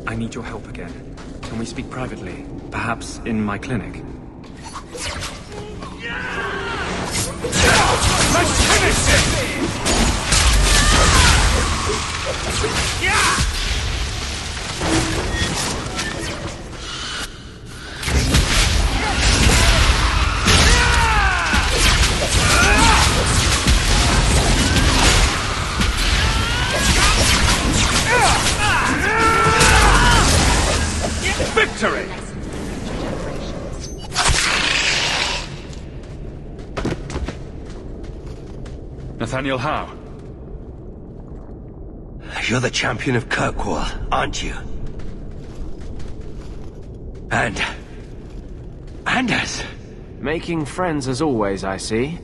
I need your help again. Can we speak privately? Perhaps in my clinic? Let's finish it! Victory! Nathaniel Howe. You're the champion of Kirkwall, aren't you? And us. Making friends as always, I see.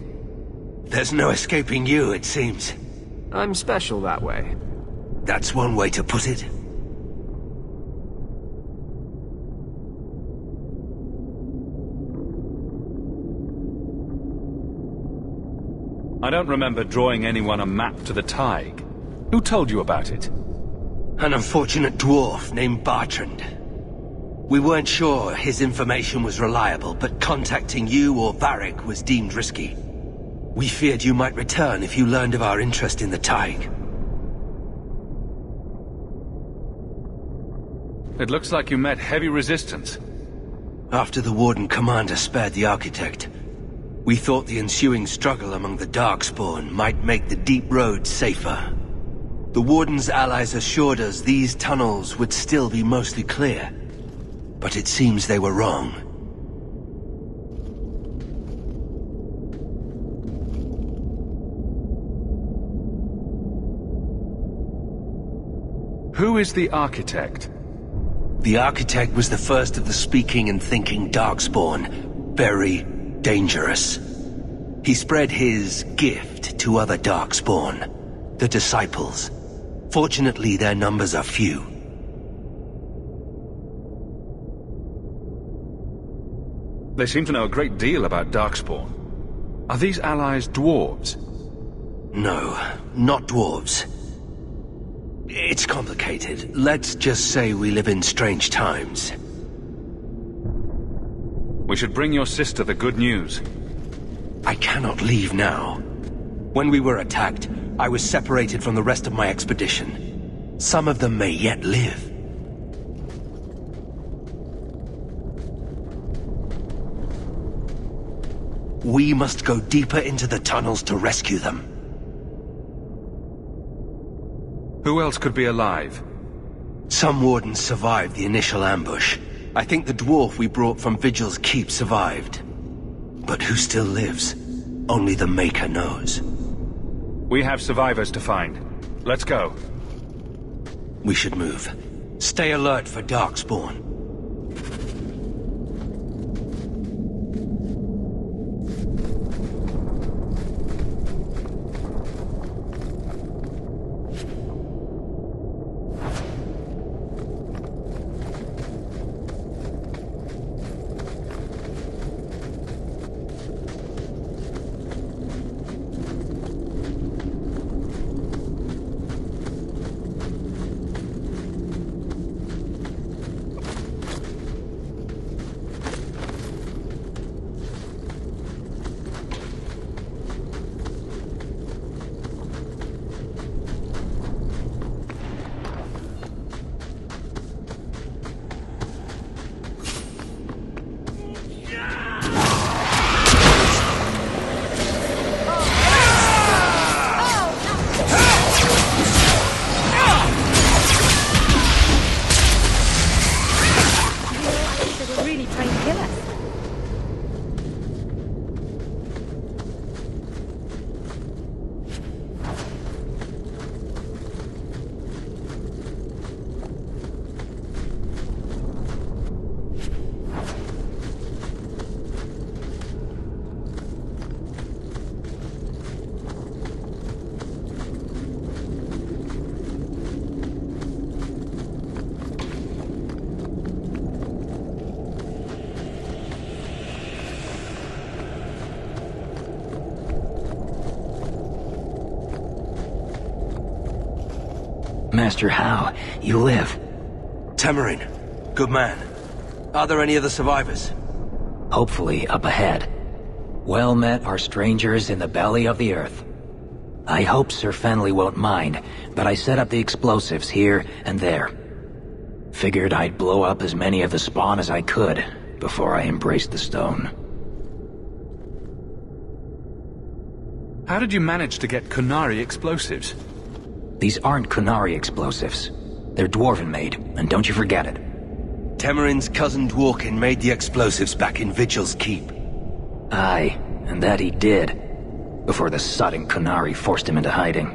There's no escaping you, it seems. I'm special that way. That's one way to put it. I don't remember drawing anyone a map to the Tig. Who told you about it? An unfortunate dwarf named Bartrand. We weren't sure his information was reliable, but contacting you or Varric was deemed risky. We feared you might return if you learned of our interest in the Tig. It looks like you met heavy resistance. After the Warden Commander spared the Architect, we thought the ensuing struggle among the Darkspawn might make the deep roads safer. The Warden's allies assured us these tunnels would still be mostly clear, but it seems they were wrong. Who is the Architect? The Architect was the first of the speaking and thinking Darkspawn. Very dangerous. He spread his gift to other Darkspawn, the Disciples. Fortunately, their numbers are few. They seem to know a great deal about Darkspawn. Are these allies dwarves? No, not dwarves. It's complicated. Let's just say we live in strange times. We should bring your sister the good news. I cannot leave now. When we were attacked, I was separated from the rest of my expedition. Some of them may yet live. We must go deeper into the tunnels to rescue them. Who else could be alive? Some wardens survived the initial ambush. I think the dwarf we brought from Vigil's Keep survived. But who still lives? Only the Maker knows. We have survivors to find. Let's go. We should move. Stay alert for Darkspawn. Master How, you live. Tamarin, good man. Are there any other survivors? Hopefully up ahead. Well met are strangers in the belly of the earth. I hope Sir Fenley won't mind, but I set up the explosives here and there. Figured I'd blow up as many of the spawn as I could before I embraced the stone. How did you manage to get Kunari explosives? These aren't Kunari explosives. They're Dwarven-made, and don't you forget it. Tamarin's cousin Dworkin made the explosives back in Vigil's Keep. Aye, and that he did. Before the sodden Kunari forced him into hiding.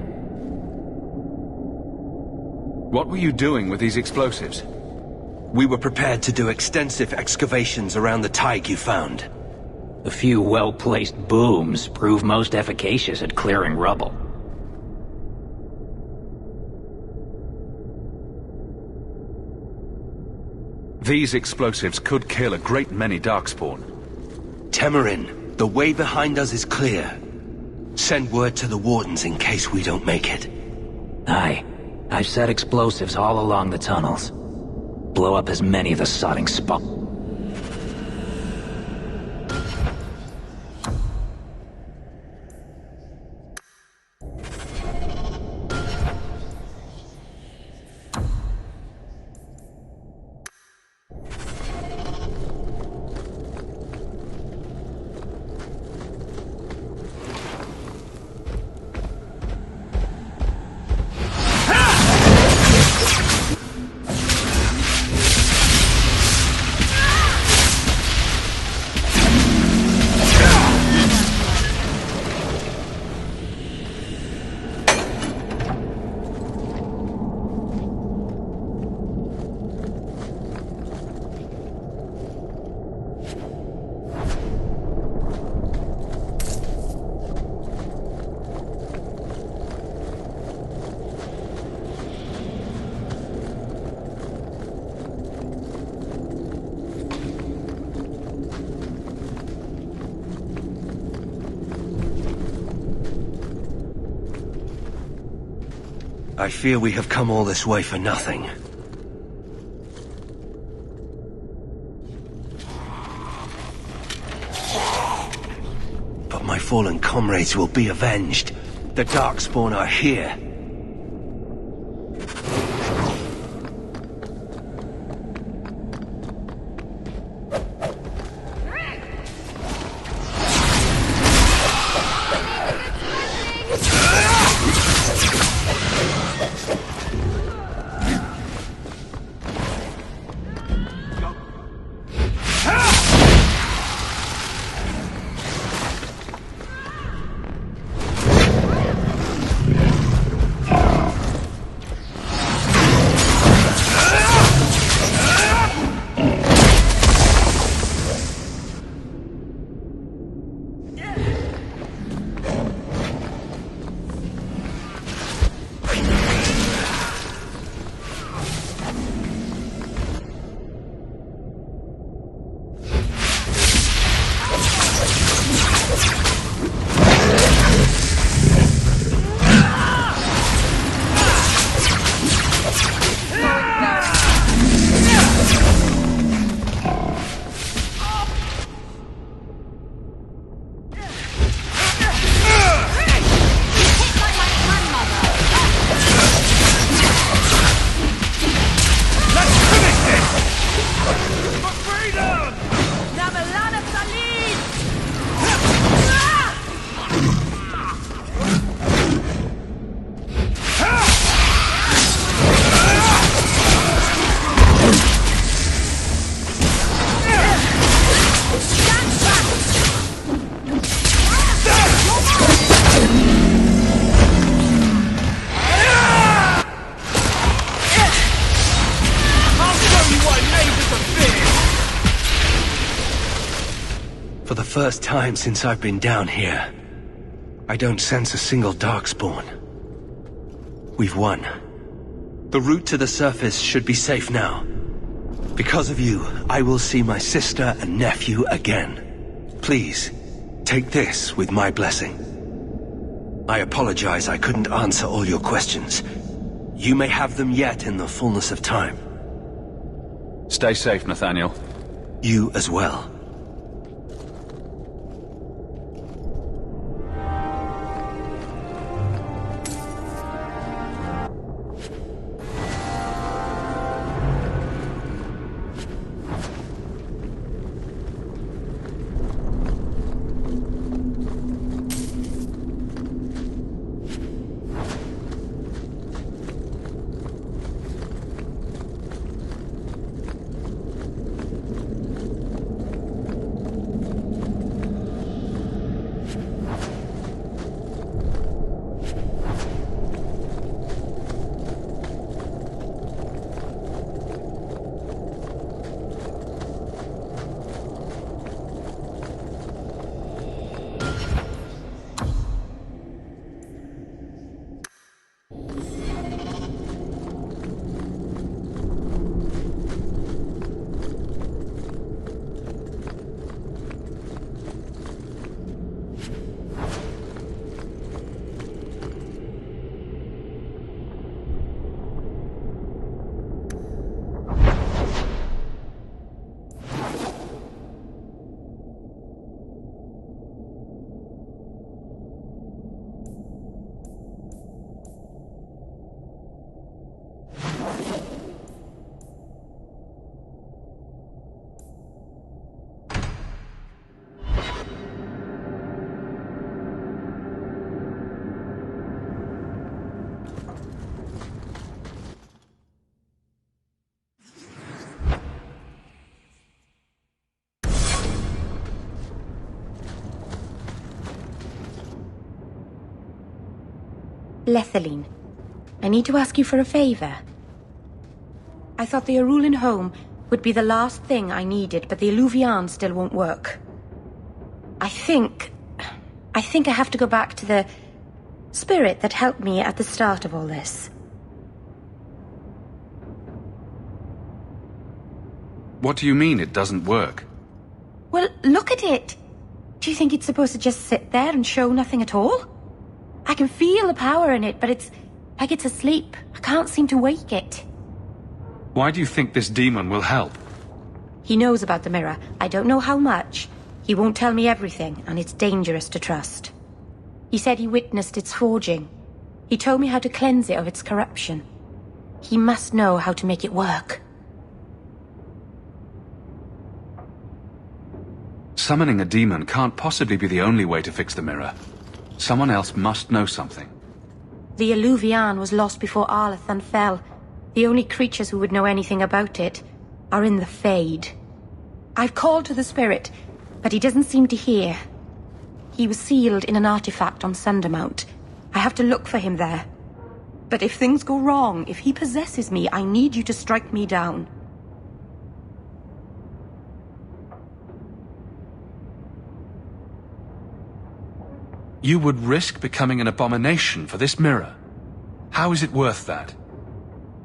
What were you doing with these explosives? We were prepared to do extensive excavations around the Tig you found. A few well-placed booms prove most efficacious at clearing rubble. These explosives could kill a great many Darkspawn. Tamarin, the way behind us is clear. Send word to the Wardens in case we don't make it. Aye. I've set explosives all along the tunnels. Blow up as many of the sodding spots. I fear we have come all this way for nothing. But my fallen comrades will be avenged. The Darkspawn are here. For the first time since I've been down here, I don't sense a single Darkspawn. We've won. The route to the surface should be safe now. Because of you, I will see my sister and nephew again. Please, take this with my blessing. I apologize I couldn't answer all your questions. You may have them yet in the fullness of time. Stay safe, Nathaniel. You as well. Lethaline, I need to ask you for a favor. I thought the Arulin home would be the last thing I needed, but the Illuvian still won't work. I think I have to go back to the spirit that helped me at the start of all this. What do you mean it doesn't work? Well, look at it. Do you think it's supposed to just sit there and show nothing at all? I can feel the power in it, but Like it's asleep. I can't seem to wake it. Why do you think this demon will help? He knows about the mirror. I don't know how much. He won't tell me everything, and it's dangerous to trust. He said he witnessed its forging. He told me how to cleanse it of its corruption. He must know how to make it work. Summoning a demon can't possibly be the only way to fix the mirror. Someone else must know something. The Eluvian was lost before Arlathan fell. The only creatures who would know anything about it are in the Fade. I've called to the spirit, but he doesn't seem to hear. He was sealed in an artifact on Sundermount. I have to look for him there. But if things go wrong, if he possesses me, I need you to strike me down. You would risk becoming an abomination for this mirror. How is it worth that?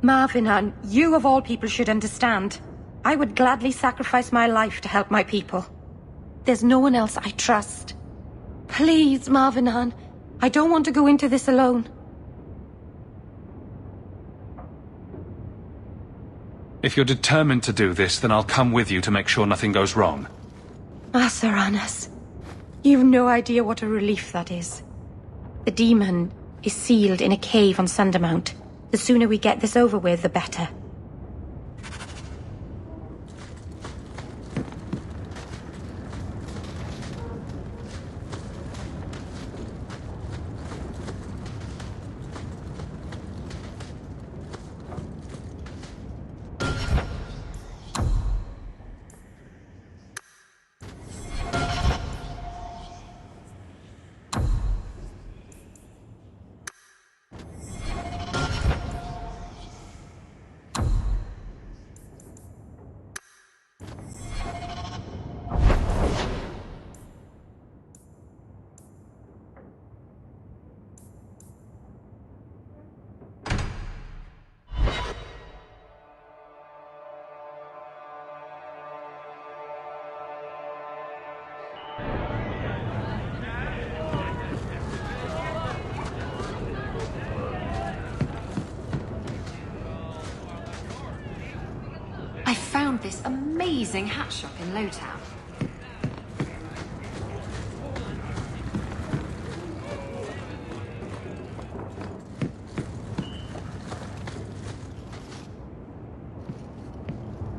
Marvinan, you of all people should understand. I would gladly sacrifice my life to help my people. There's no one else I trust. Please, Marvinan, I don't want to go into this alone. If you're determined to do this, then I'll come with you to make sure nothing goes wrong. Asaranas, you've no idea what a relief that is. The demon is sealed in a cave on Sundermount. The sooner we get this over with, the better. I found this amazing hat shop in Lowtown.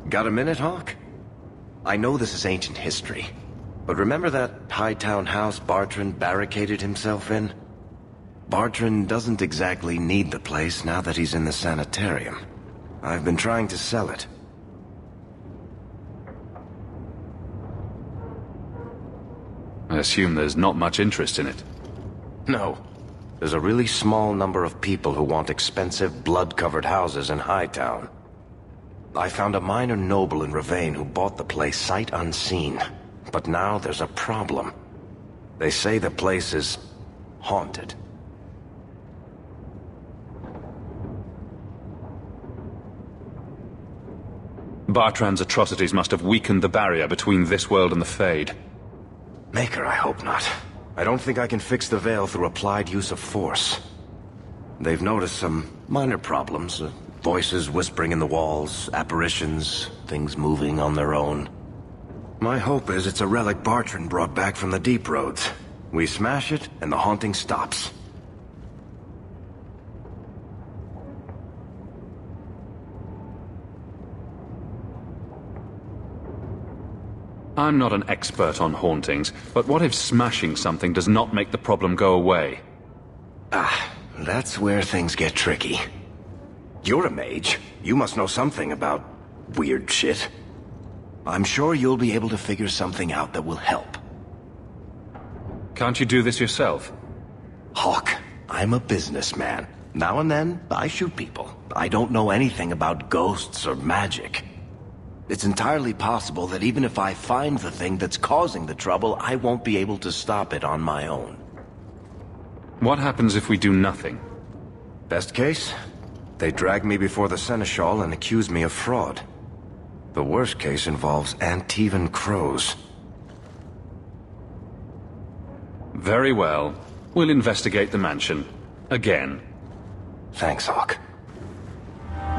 Got a minute, Hawk? I know this is ancient history, but remember that Hightown house Bartrand barricaded himself in? Bartrand doesn't exactly need the place now that he's in the sanitarium. I've been trying to sell it. I assume there's not much interest in it. No. There's a really small number of people who want expensive, blood-covered houses in Hightown. I found a minor noble in Ravane who bought the place sight unseen. But now there's a problem. They say the place is haunted. Bartrand's atrocities must have weakened the barrier between this world and the Fade. Maker, I hope not. I don't think I can fix the veil through applied use of force. They've noticed some minor problems. Voices whispering in the walls, apparitions, things moving on their own. My hope is it's a relic Bartrand brought back from the Deep Roads. We smash it, and the haunting stops. I'm not an expert on hauntings, but what if smashing something does not make the problem go away? That's where things get tricky. You're a mage. You must know something about weird shit. I'm sure you'll be able to figure something out that will help. Can't you do this yourself? Hawk, I'm a businessman. Now and then, I shoot people. I don't know anything about ghosts or magic. It's entirely possible that even if I find the thing that's causing the trouble, I won't be able to stop it on my own. What happens if we do nothing? Best case? They drag me before the Seneschal and accuse me of fraud. The worst case involves Antivan crows. Very well. We'll investigate the mansion. Again. Thanks, Hawk.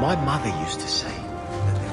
My mother used to say that there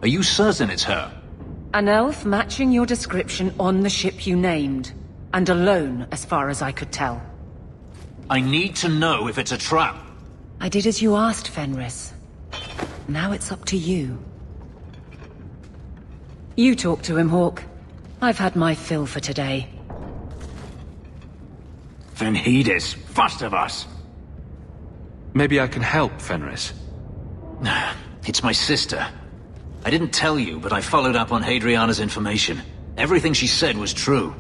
Are you certain it's her? An elf matching your description on the ship you named. And alone, as far as I could tell. I need to know if it's a trap. I did as you asked, Fenris. Now it's up to you. You talk to him, Hawk. I've had my fill for today. Venhedis, first of us. Maybe I can help, Fenris. It's my sister. I didn't tell you, but I followed up on Hadriana's information. Everything she said was true.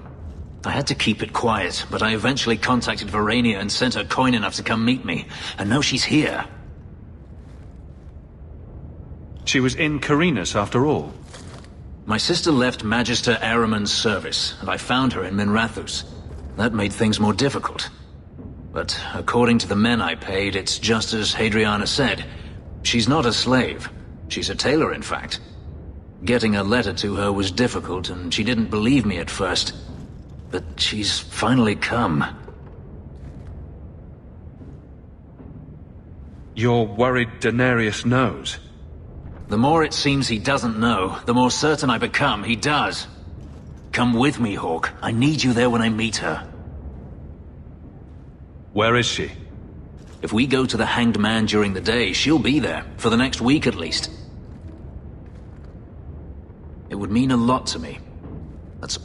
I had to keep it quiet, but I eventually contacted Verania and sent her coin enough to come meet me. And now she's here. She was in Carinus after all. My sister left Magister Araman's service, and I found her in Minrathus. That made things more difficult. But according to the men I paid, it's just as Hadriana said. She's not a slave. She's a tailor, in fact. Getting a letter to her was difficult, and she didn't believe me at first. But she's finally come. You're worried Daenerys knows? The more it seems he doesn't know, the more certain I become he does. Come with me, Hawk. I need you there when I meet her. Where is she? If we go to the Hanged Man during the day, she'll be there, for the next week at least. It would mean a lot to me. That's...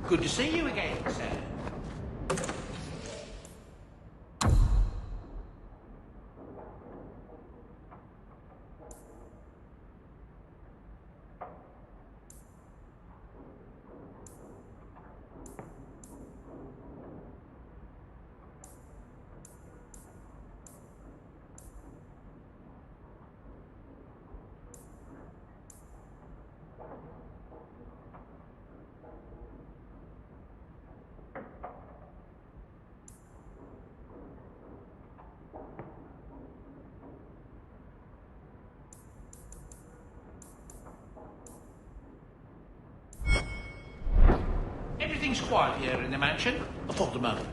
Good to see you again, sir. Everything's quiet here in the mansion, for the moment.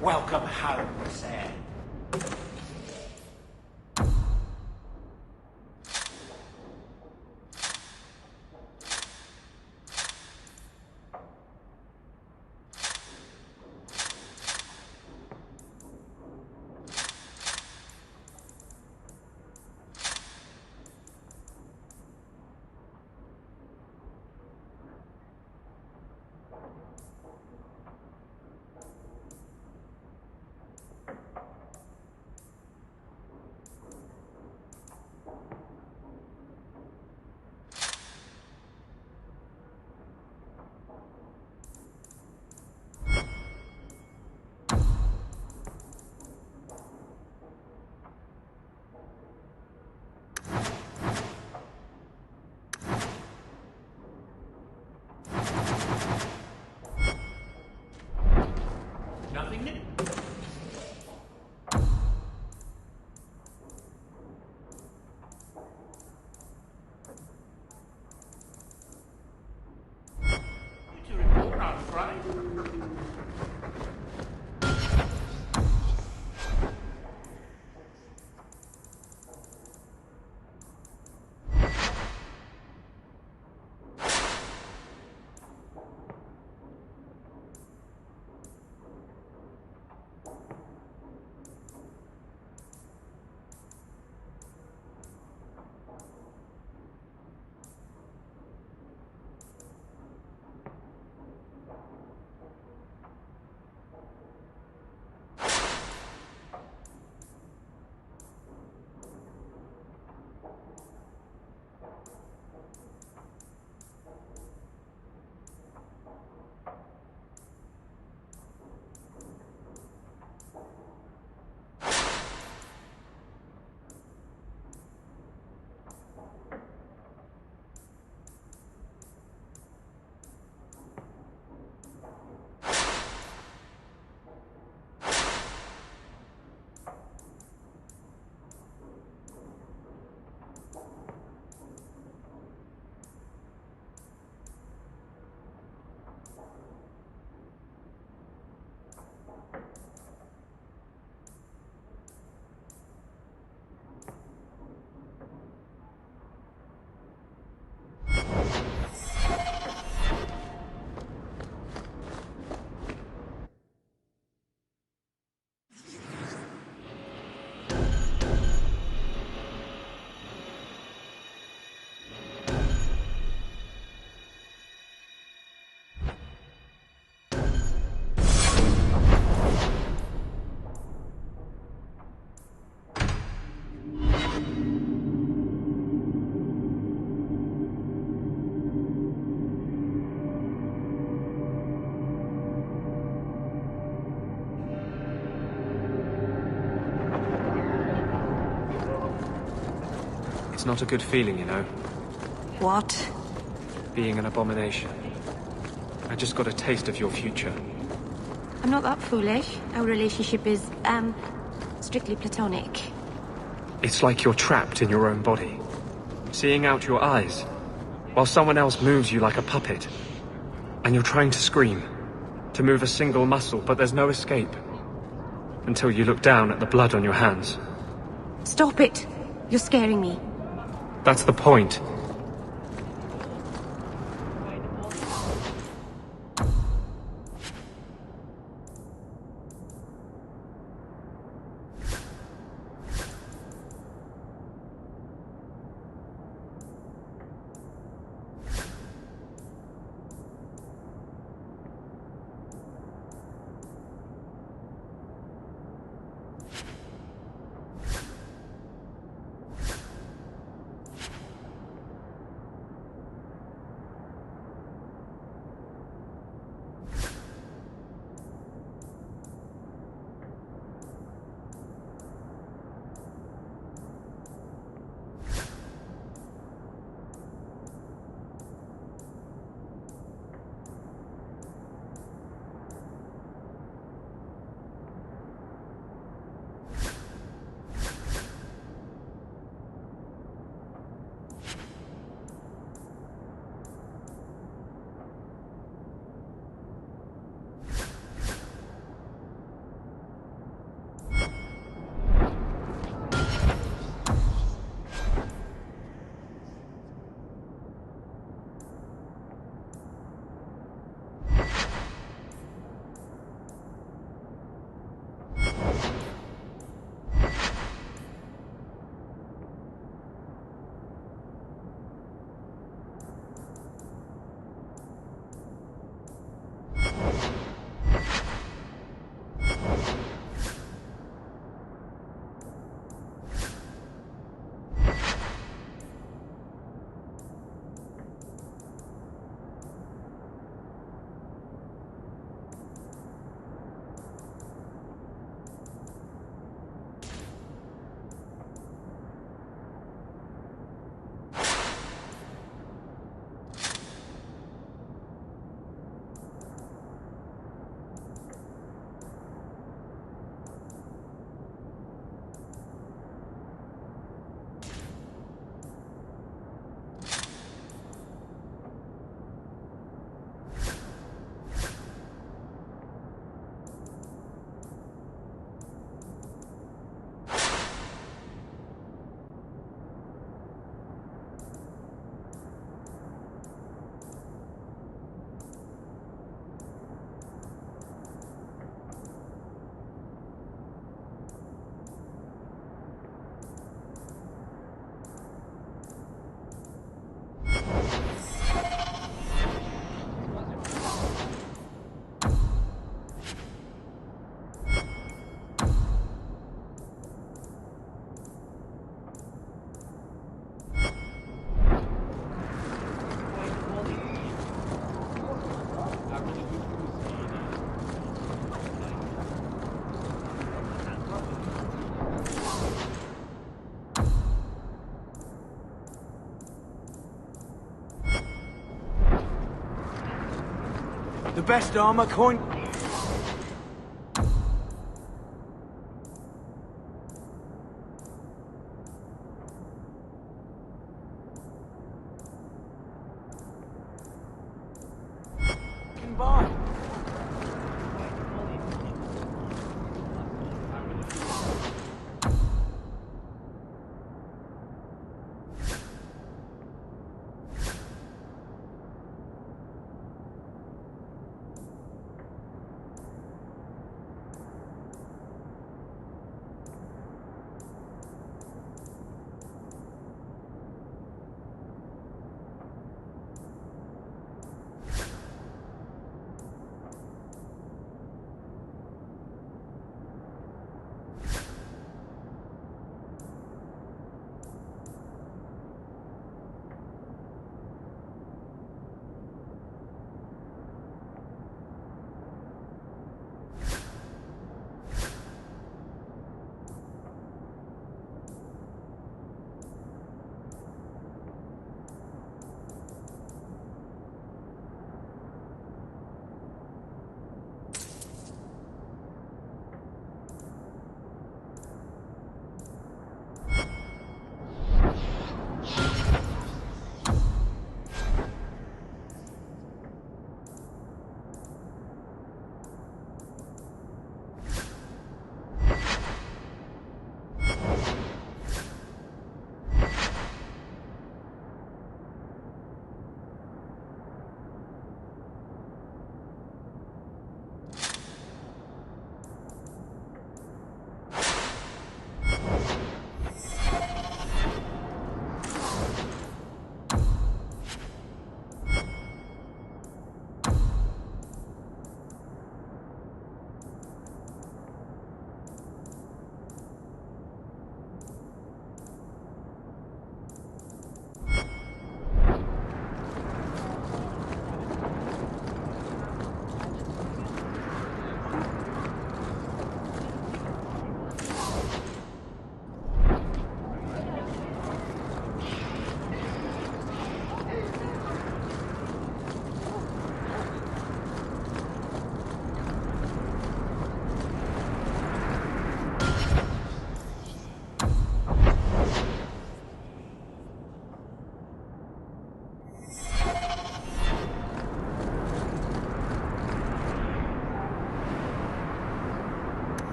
Welcome home, sir. Nothing new. To report, I'm afraid. It's not a good feeling, you know, What? being an abomination. I just got a taste of your future. I'm not that foolish. Our relationship is, strictly platonic. It's like you're trapped in your own body, seeing out your eyes, while someone else moves you like a puppet. And you're trying to scream, to move a single muscle, but there's no escape. Until you look down at the blood on your hands. Stop it! You're scaring me. That's the point. The best armor coin... can buy.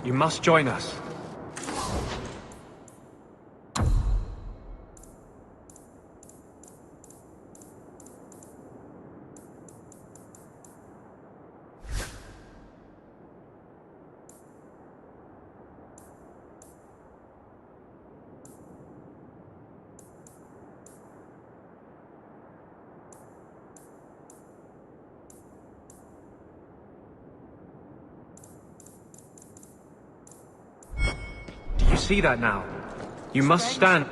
You must join us. You see that now? You must stand.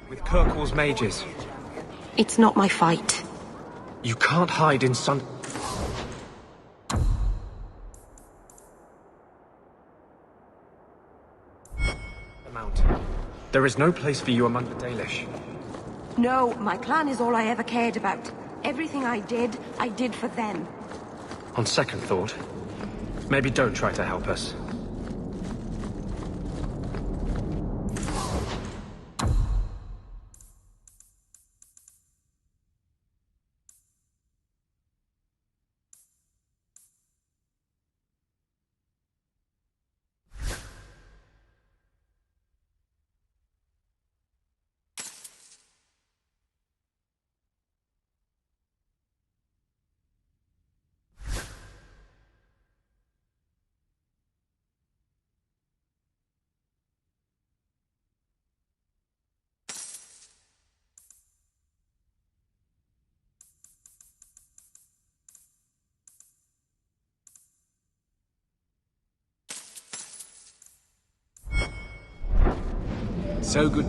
With Kirkwall's mages. It's not my fight. You can't hide in sun... There is no place for you among the Dalish. No, my clan is all I ever cared about. Everything I did for them. On second thought, maybe don't try to help us. So good.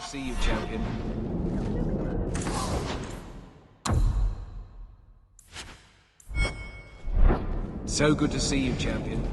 See you, champion. So good to see you, champion.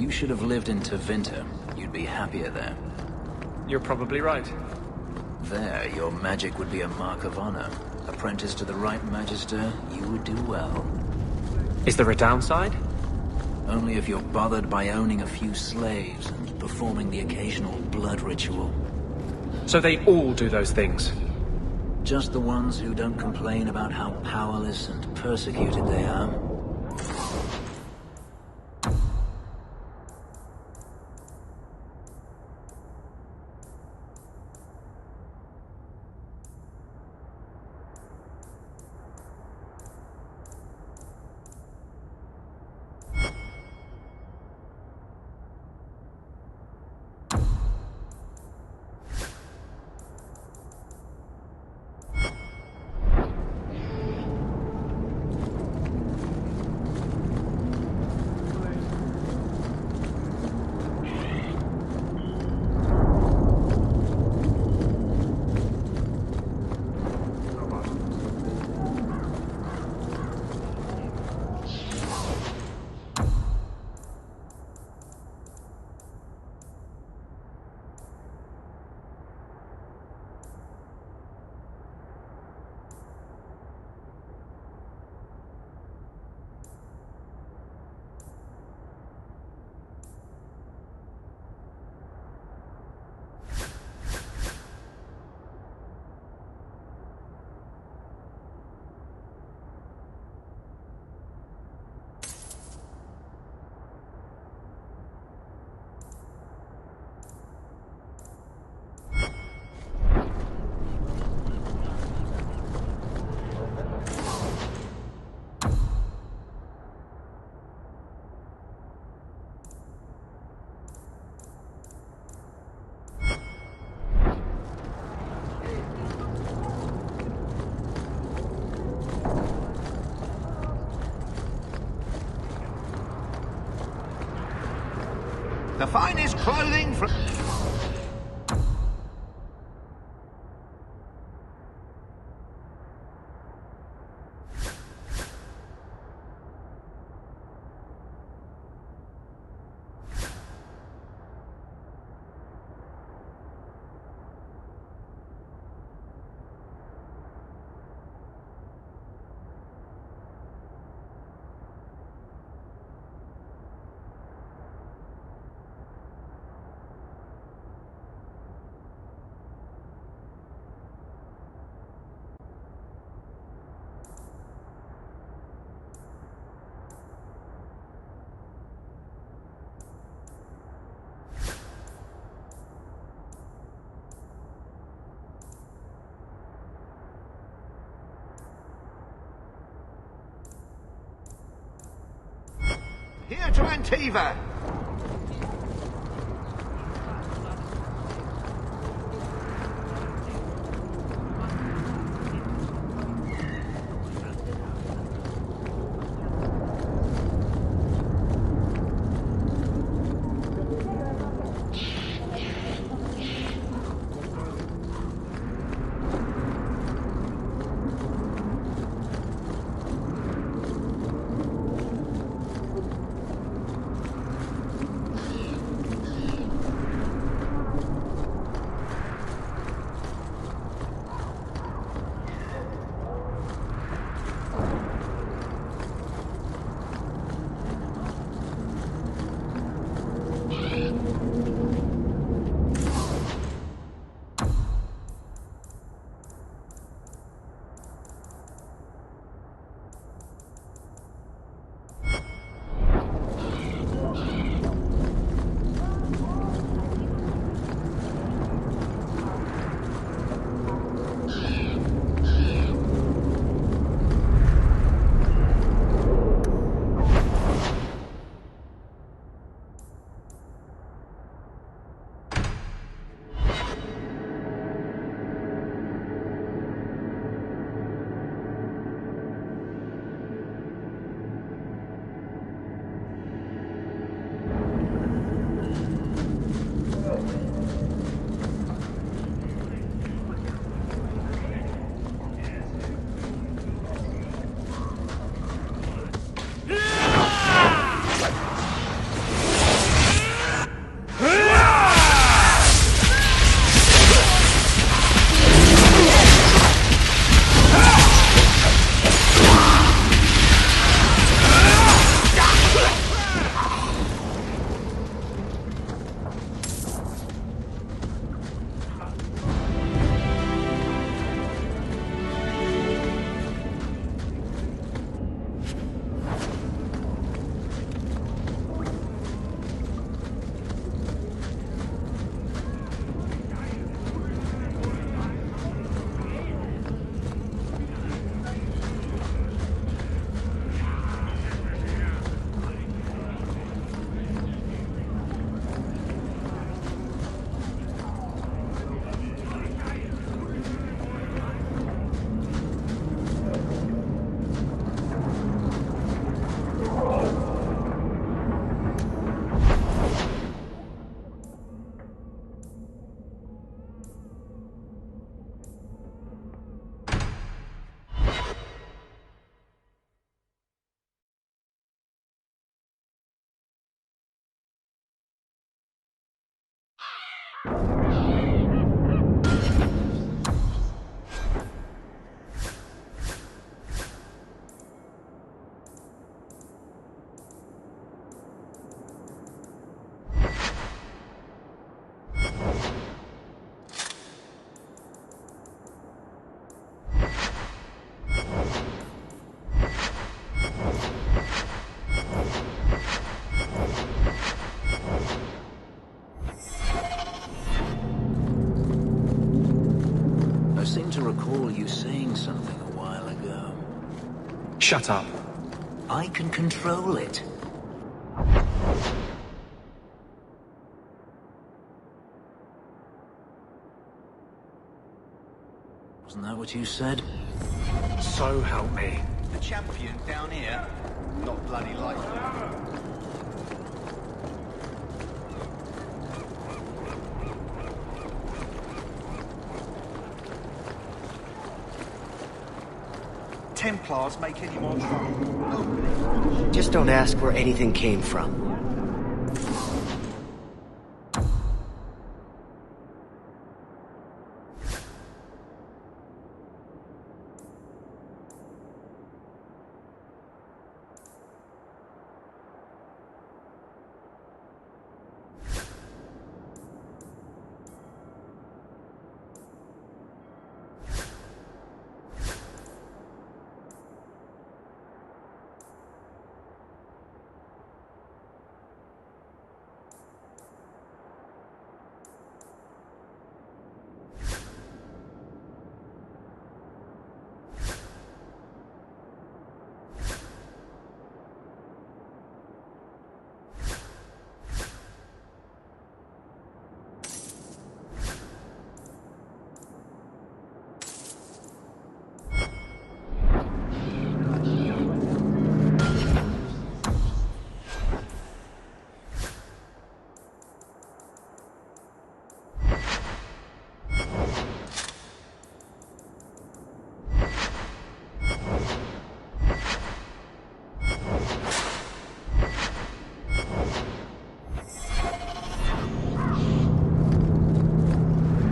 You should have lived in Tevinter. You'd be happier there. You're probably right. There, your magic would be a mark of honor. Apprentice to the right magister, you would do well. Is there a downside? Only if you're bothered by owning a few slaves and performing the occasional blood ritual. So they all do those things? Just the ones who don't complain about how powerless and persecuted they are. The finest clothing from... Here to Antiva! Shut up. I can control it. Wasn't that what you said? So help me. The champion down here? Not bloody likely. Templars make any more trouble. Just don't ask where anything came from.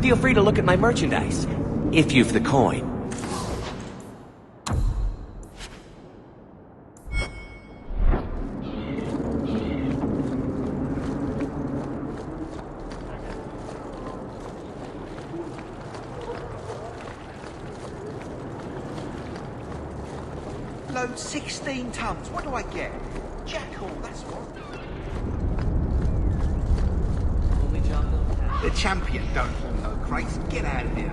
Feel free to look at my merchandise, if you've the coin. Load 16 tons. What do I get? Jackal, that's what. The champion don't hold no crates. Get out of here.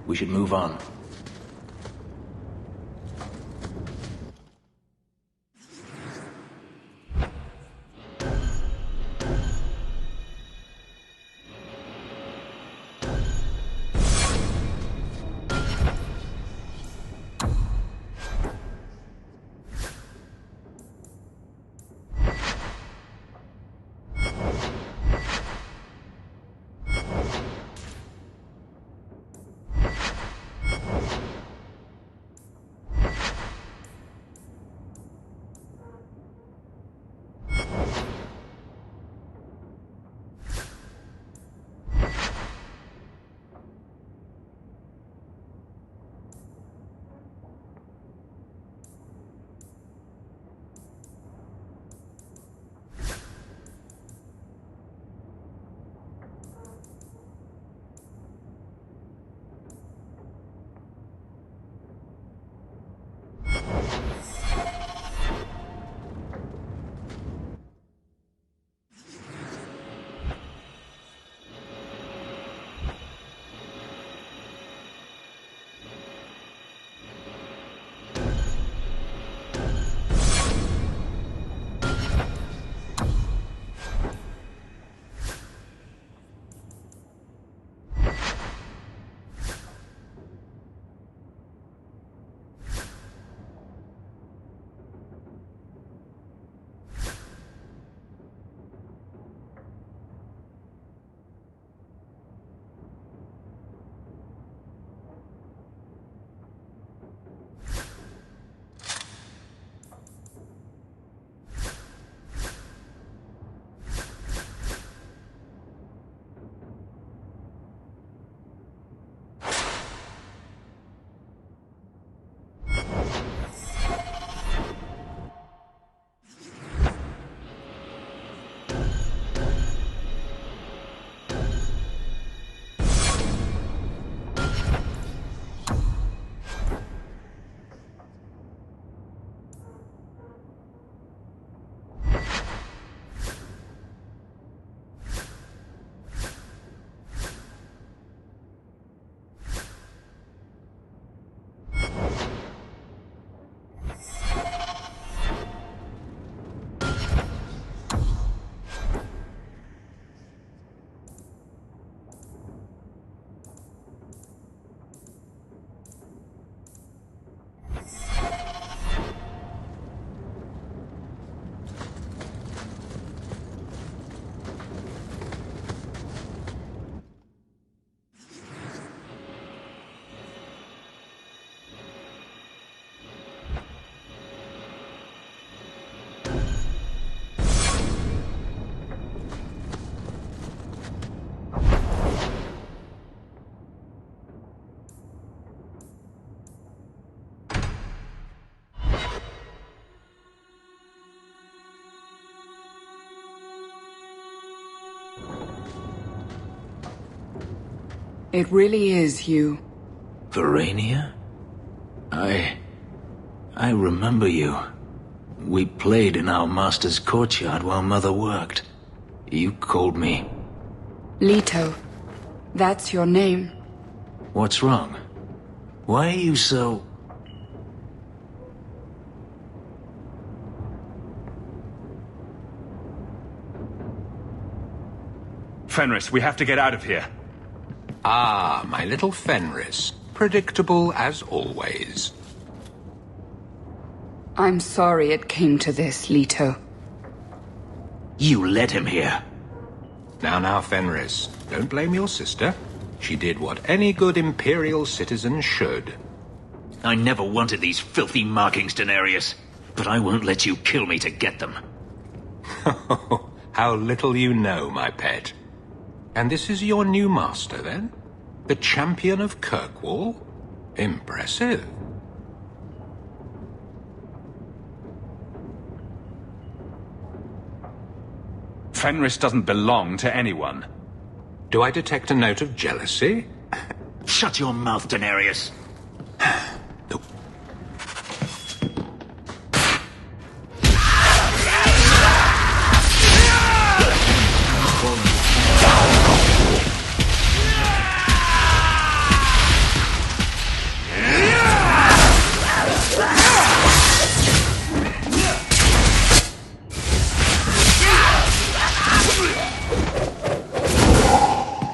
We should move on. It really is you. Verania? I remember you. We played in our master's courtyard while Mother worked. You called me. Leto. That's your name. What's wrong? Why are you so... Fenris, we have to get out of here. Ah, my little Fenris. Predictable as always. I'm sorry it came to this, Leto. You led him here. Now, Fenris. Don't blame your sister. She did what any good Imperial citizen should. I never wanted these filthy markings, Daenerys. But I won't let you kill me to get them. How little you know, my pet. And this is your new master, then? The champion of Kirkwall? Impressive. Fenris doesn't belong to anyone. Do I detect a note of jealousy? Shut your mouth, Daenerys.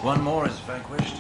One more is vanquished.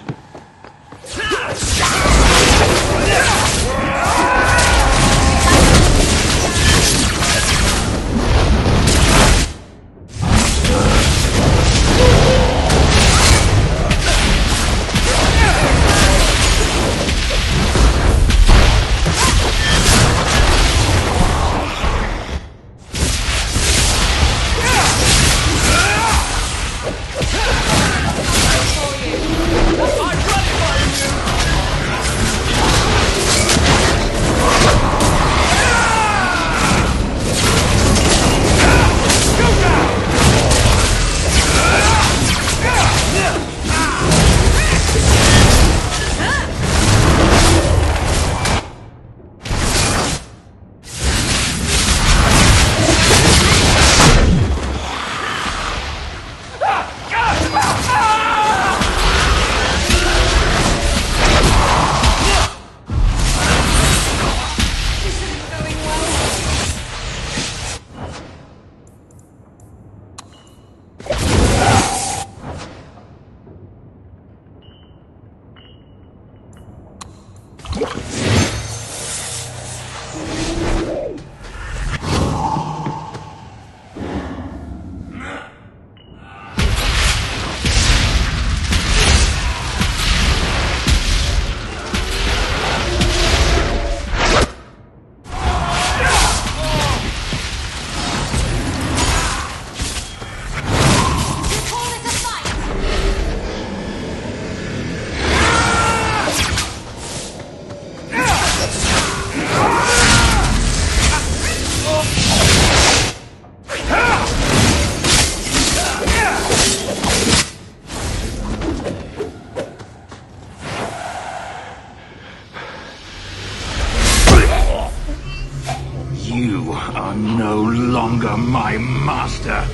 You are no longer my master.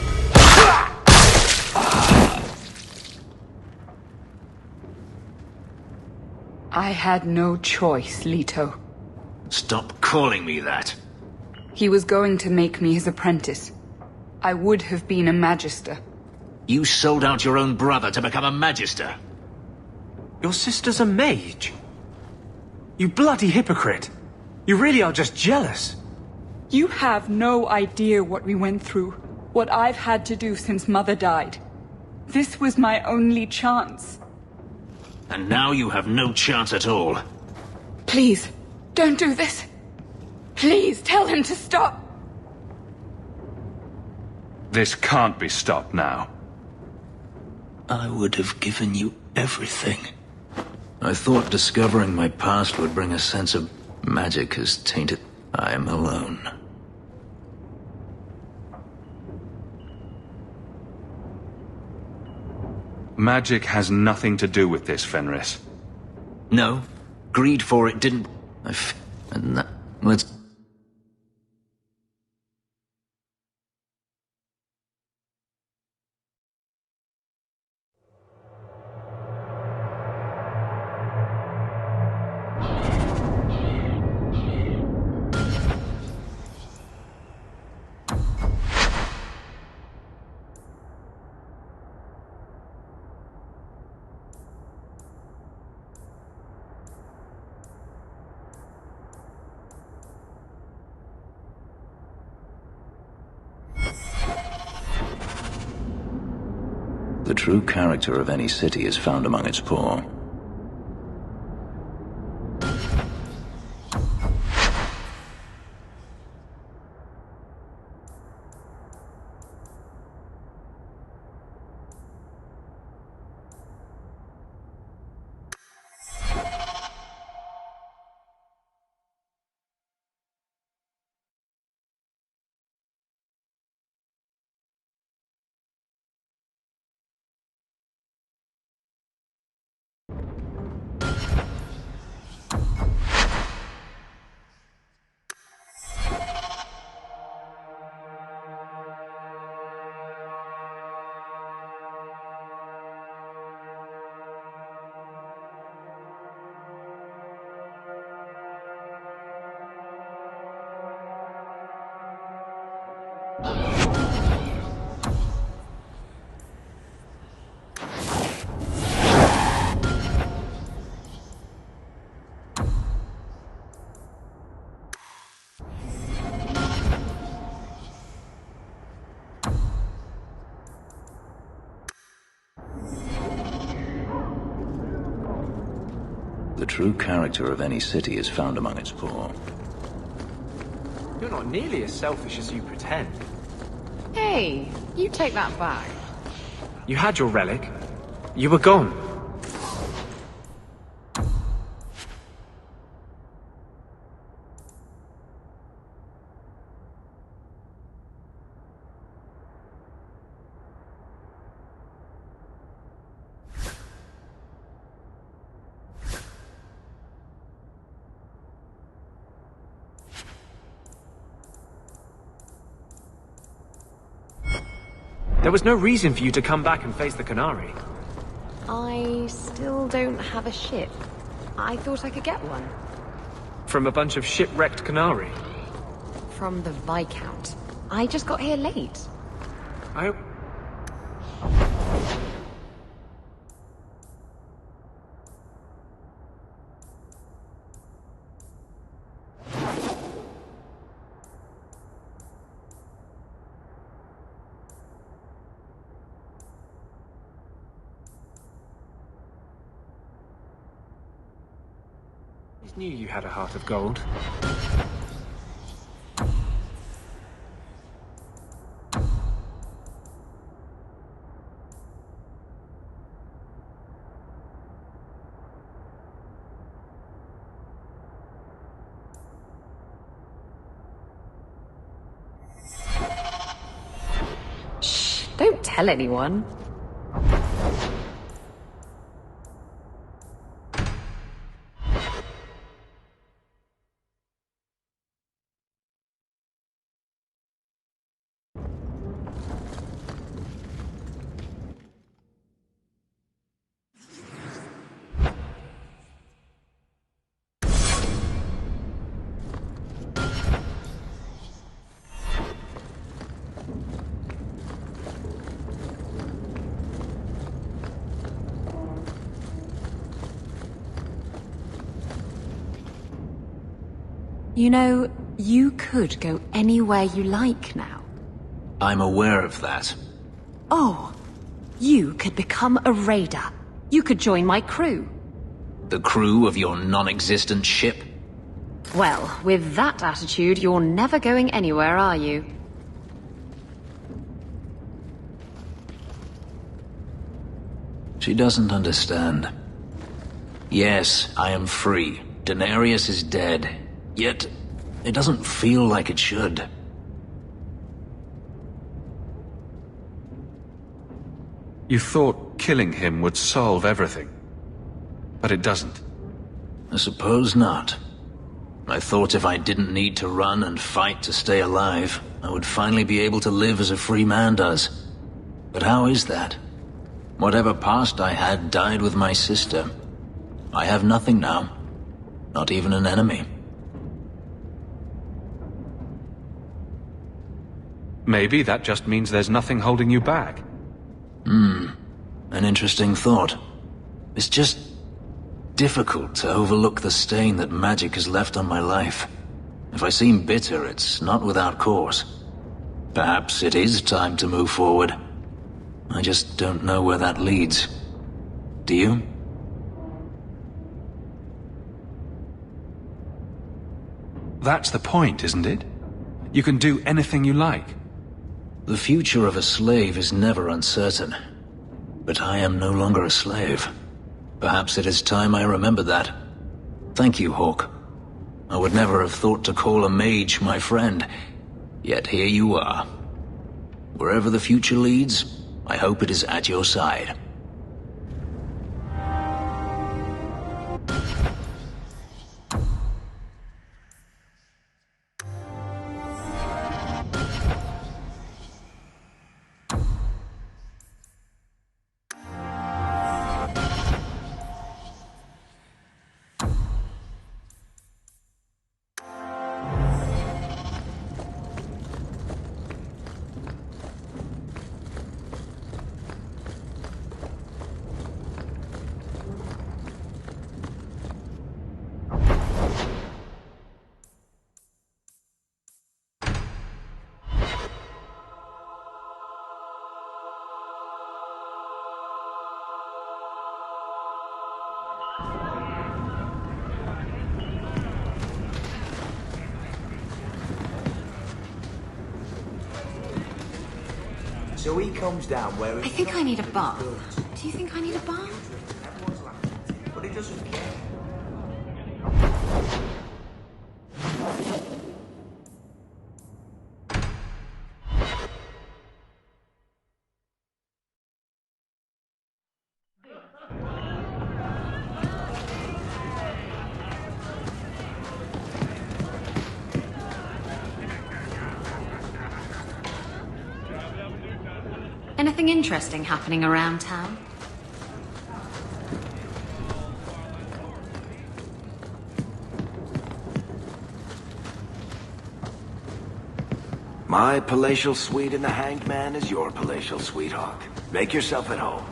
I had no choice, Leto. Stop calling me that. He was going to make me his apprentice. I would have been a magister. You sold out your own brother to become a magister. Your sister's a mage? You bloody hypocrite. You really are just jealous. You have no idea what we went through, what I've had to do since Mother died. This was my only chance. And now you have no chance at all. Please, don't do this. Please, tell him to stop. This can't be stopped now. I would have given you everything. I thought discovering my past would bring a sense of magic has tainted. I am alone. Magic has nothing to do with this, Fenris. No. Greed for it didn't... Let's... The true character of any city is found among its poor. The true character of any city is found among its poor. You're not nearly as selfish as you pretend. Hey, you take that back. You had your relic. You were gone. There was no reason for you to come back and face the Canary. I still don't have a ship. I thought I could get one. From a bunch of shipwrecked Canary. From the Viscount. I just got here late. I... knew you had a heart of gold. Shh, don't tell anyone. You know, you could go anywhere you like now. I'm aware of that. Oh, you could become a raider. You could join my crew. The crew of your non-existent ship? Well, with that attitude, you're never going anywhere, are you? She doesn't understand. Yes, I am free. Daenerys is dead. Yet, it doesn't feel like it should. You thought killing him would solve everything. But it doesn't. I suppose not. I thought if I didn't need to run and fight to stay alive, I would finally be able to live as a free man does. But how is that? Whatever past I had died with my sister. I have nothing now. Not even an enemy. Maybe that just means there's nothing holding you back. An interesting thought. It's just difficult to overlook the stain that magic has left on my life. If I seem bitter, it's not without cause. Perhaps it is time to move forward. I just don't know where that leads. Do you? That's the point, isn't it? You can do anything you like. The future of a slave is never uncertain. But I am no longer a slave. Perhaps it is time I remember that. Thank you, Hawk. I would never have thought to call a mage my friend. Yet here you are. Wherever the future leads, I hope it is at your side. So he comes down wearing... I think I need a bath. Do you think I need a bath? Everyone's laughing, but he doesn't care. Anything interesting happening around town? My palatial suite in the Hanged Man is your palatial suite, Hawk. Make yourself at home.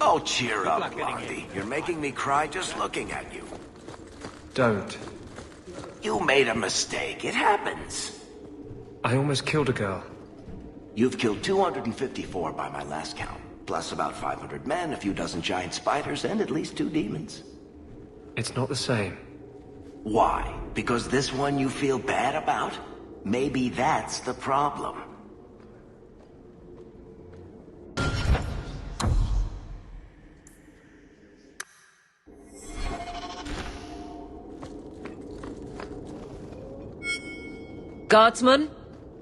Oh, cheer up, Blondie. You're making me cry just looking at you. Don't. You made a mistake. It happens. I almost killed a girl. You've killed 254 by my last count. Plus about 500 men, a few dozen giant spiders, and at least 2 demons. It's not the same. Why? Because this one you feel bad about? Maybe that's the problem. Guardsman,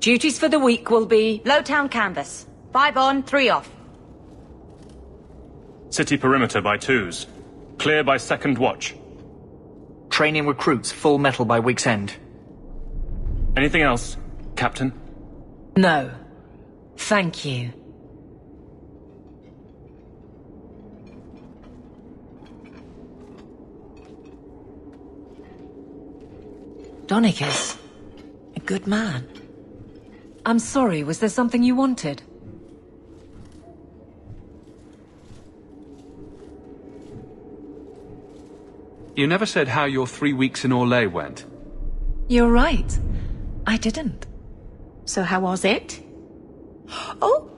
duties for the week will be... Lowtown canvas. 5 on, 3 off. City perimeter by 2s. Clear by 2nd watch. Training recruits full metal by week's end. Anything else, Captain? No. Thank you. Donnic is a good man. I'm sorry, was there something you wanted? You never said how your 3 weeks in Orlais went. You're right. I didn't. So how was it? Oh!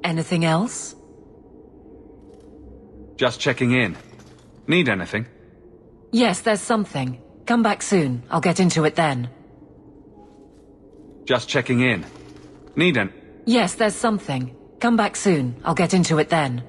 Anything else? Just checking in. Need anything? Yes, there's something. Come back soon. I'll get into it then. Just checking in. Need any... Yes, there's something. Come back soon. I'll get into it then.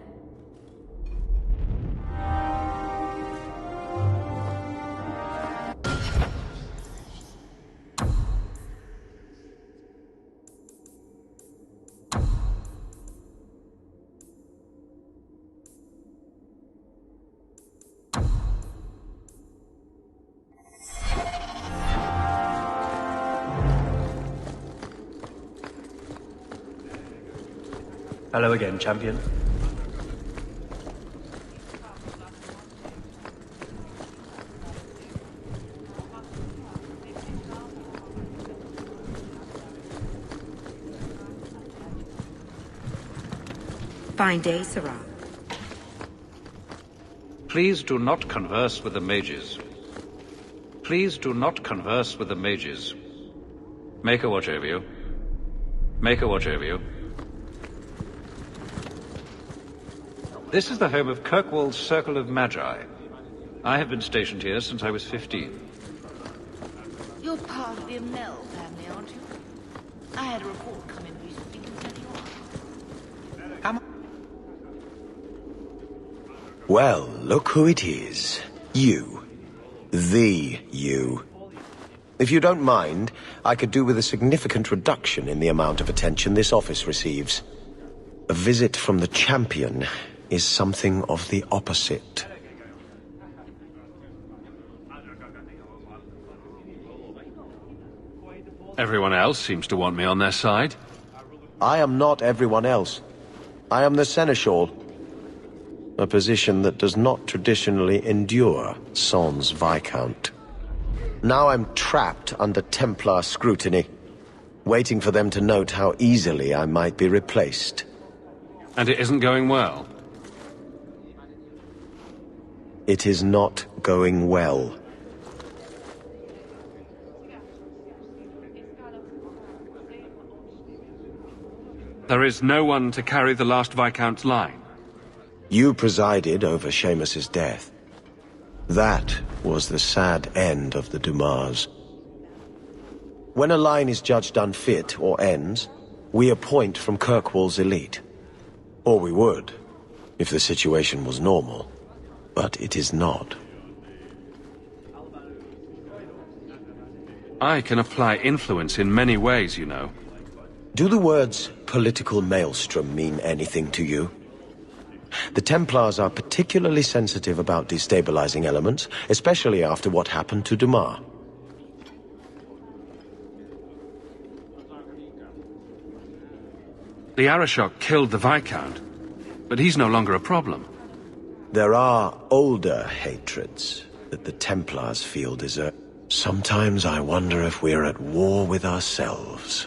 Hello again, champion. Fine day, Sarah. Please do not converse with the mages. Please do not converse with the mages. Make a watch over you. Make a watch over you. This is the home of Kirkwall's Circle of Magi. I have been stationed here since I was 15. You're part of the Amell family, aren't you? I had a report come in recently concerning you. Well, look who it is. You. The you. If you don't mind, I could do with a significant reduction in the amount of attention this office receives. A visit from the champion is something of the opposite. Everyone else seems to want me on their side. I am not everyone else. I am the Seneschal. A position that does not traditionally endure sans Viscount. Now I'm trapped under Templar scrutiny, waiting for them to note how easily I might be replaced. And it isn't going well? It is not going well. There is no one to carry the last Viscount's line. You presided over Seamus's death. That was the sad end of the Dumas. When a line is judged unfit or ends, we appoint from Kirkwall's elite. Or we would, if the situation was normal. But it is not. I can apply influence in many ways, you know. Do the words political maelstrom mean anything to you? The Templars are particularly sensitive about destabilizing elements, especially after what happened to Dumas. The Arashok killed the Viscount, but he's no longer a problem. There are older hatreds that the Templars feel deserve. Sometimes I wonder if we're at war with ourselves.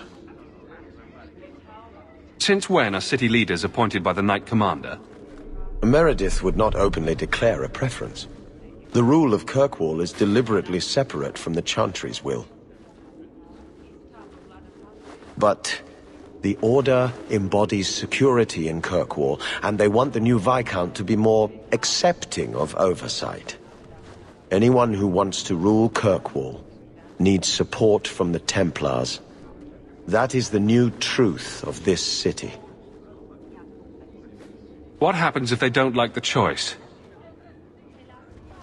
Since when are city leaders appointed by the Knight Commander? Meredith would not openly declare a preference. The rule of Kirkwall is deliberately separate from the Chantry's will. But the Order embodies security in Kirkwall, and they want the new Viscount to be more accepting of oversight. Anyone who wants to rule Kirkwall needs support from the Templars. That is the new truth of this city. What happens if they don't like the choice?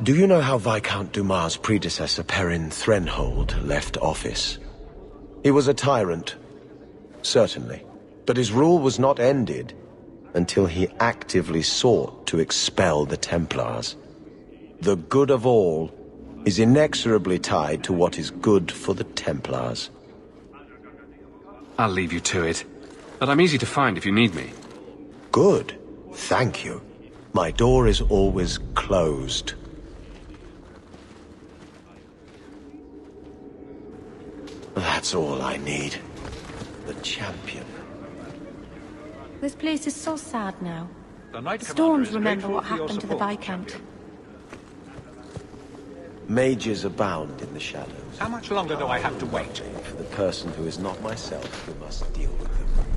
Do you know how Viscount Dumas' predecessor Perrin Threnhold left office? He was a tyrant, certainly, but his rule was not ended until he actively sought to expel the Templars. The good of all is inexorably tied to what is good for the Templars. I'll leave you to it, but I'm easy to find if you need me. Good. Thank you. My door is always closed. That's all I need. The champion. This place is so sad now. The Knight The Commander Storms is remember grateful what for your happened to the support, Viscount. champion. Mages abound in the shadows. How much longer do I have to wait? For the person who is not myself who must deal with them.